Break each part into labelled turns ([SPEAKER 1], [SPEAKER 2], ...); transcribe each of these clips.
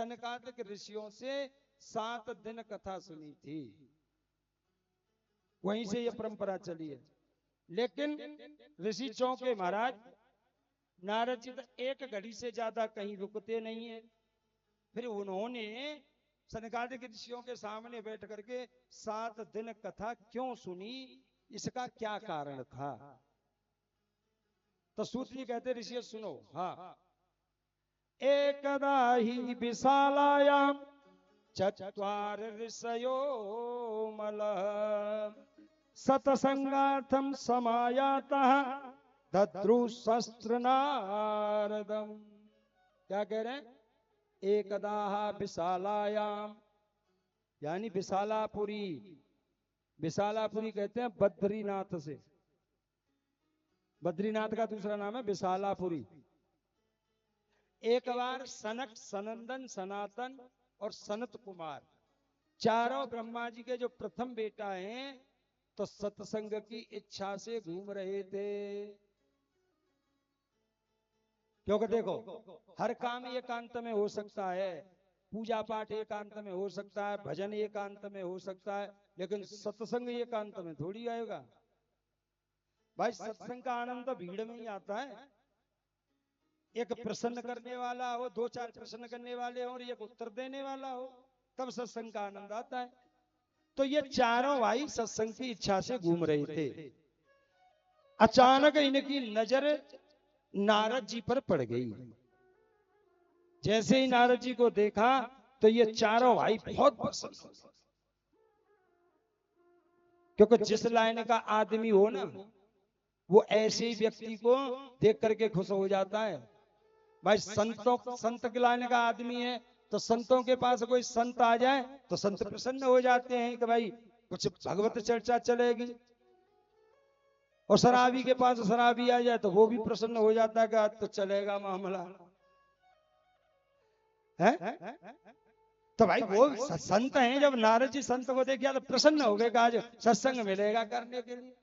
[SPEAKER 1] सनकादिक ऋषियों से 7 दिन कथा सुनी थी, वहीं से ये परंपरा चली है। लेकिन ऋषि चौके महाराज नारद जी तो एक घड़ी से ज्यादा कहीं रुकते नहीं है। फिर उन्होंने सनकादिक ऋषियों के सामने बैठ करके 7 दिन कथा क्यों सुनी, इसका क्या कारण था? तो सूत जी कहते ऋषि सुनो। हाँ, एकदा ही विशालायाम चत्वार ऋषयो मल सतसंगार्थम समायातः दद्रु शस्त्र नारदम। क्या कह रहे हैं? एकदा विशालायाम यानी विशालापुरी। विशालापुरी कहते हैं बद्रीनाथ से, बद्रीनाथ का दूसरा नाम है विशालापुरी। एक बार सनक, सनंदन, सनातन और सनत कुमार चारों ब्रह्मा जी के जो प्रथम बेटा हैं, तो सत्संग की इच्छा से घूम रहे थे। क्योंकि देखो, हर काम एकांत में हो सकता है, पूजा पाठ एकांत में हो सकता है, भजन एकांत में हो सकता है, लेकिन सत्संग एकांत में थोड़ी आएगा भाई। सत्संग का आनंद तो भीड़ में ही आता है। एक प्रश्न करने वाला हो, 2-4 प्रश्न करने वाले हो और एक उत्तर देने वाला हो, तब सत्संग का आनंद आता है। तो ये चारों भाई सत्संग की इच्छा से घूम रहे थे। अचानक इनकी नजर नारद जी पर पड़ गई। जैसे ही नारद जी को देखा तो ये चारों भाई बहुत पसंद हो, क्योंकि जिस लाइन का आदमी हो ना, वो ऐसे ही व्यक्ति को देख करके खुश हो जाता है भाई। संत की लाइन का आदमी है तो संतों के पास कोई संत आ जाए तो संत प्रसन्न हो जाते हैं कि भाई कुछ भगवत चर्चा चलेगी। और शराबी के पास शराबी आ जाए तो वो भी प्रसन्न हो जाता है कि आज तो चलेगा मामला है। तो भाई वो संत हैं, जब नारद जी संत को देखा तो प्रसन्न हो गए कि आज सत्संग मिलेगा करने के लिए।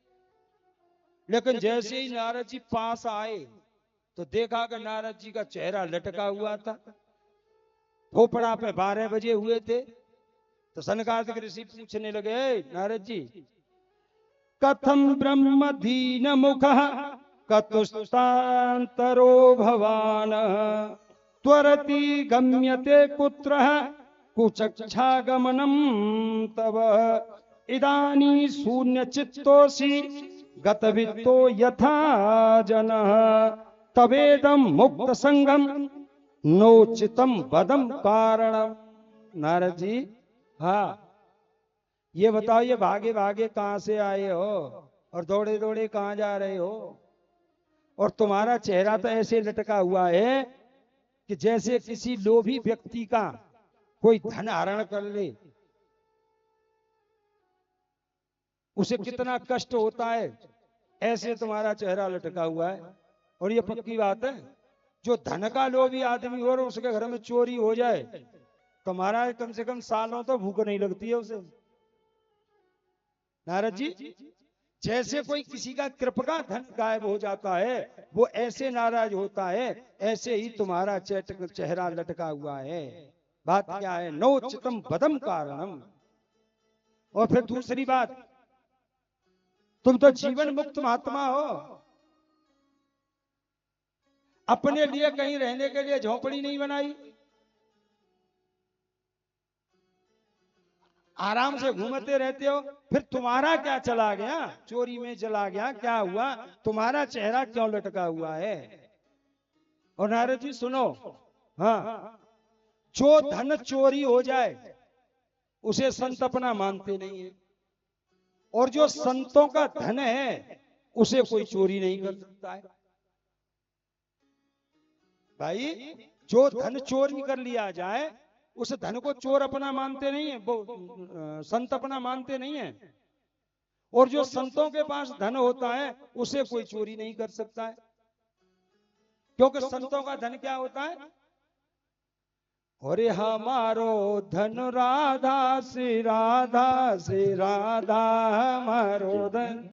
[SPEAKER 1] लेकिन जैसे ही नारद जी पास आए तो देखा कि नारद जी का चेहरा लटका हुआ था। भोपड़ा पे 12 बजे हुए थे। तो सनकादिक ऋषि पूछने लगे, नारद जी कथम ब्रह्म दीन मुख कतुस्तांतरो भवान त्वरति गम्यते कुत्र कुचक्षागमनम तव इदानी शून्य चित्तोसि गतवित्तो यथा जनः तवेदम मुक्त संगम नोचितम बदम कारणम। नारद जी, हाँ ये बताओ, ये भागे भागे कहां से आए हो और दौड़े दौड़े कहां जा रहे हो? और तुम्हारा चेहरा तो ऐसे लटका हुआ है कि जैसे किसी लोभी व्यक्ति का कोई धन हरण कर ले, उसे कितना कष्ट होता है, ऐसे तुम्हारा चेहरा लटका हुआ है। और ये पक्की बात है, जो धन का लोभी आदमी हो और उसके घर में चोरी हो जाए तो महाराज कम से कम सालों तो भूख नहीं लगती है उसे। नारद जी, जैसे कोई किसी का कृपा का धन गायब हो जाता है वो ऐसे नाराज होता है, ऐसे ही तुम्हारा चेहरा लटका हुआ है। बात क्या है? नोचितम बदम कारणम। और फिर दूसरी बात, तुम तो जीवन मुक्त महात्मा हो, अपने लिए कहीं रहने के लिए झोपड़ी नहीं बनाई, आराम से घूमते रहते हो। फिर तुम्हारा क्या चला गया? चोरी में चला गया, क्या हुआ? तुम्हारा चेहरा क्यों लटका हुआ है? और नारद जी सुनो, हाँ, जो धन चोरी हो जाए उसे संत अपना मानते नहीं है, और जो संतों का धन है उसे कोई चोरी नहीं कर सकता है। भाई जो धन चोरी कर लिया जाए उस धन को चोर अपना मानते नहीं है, वो संत अपना मानते नहीं है। और जो संतों के पास धन होता है उसे कोई चोरी नहीं कर सकता है, क्योंकि संतों का धन क्या होता है? अरे हमारो धन राधा से, राधा से राधा हमारो धन।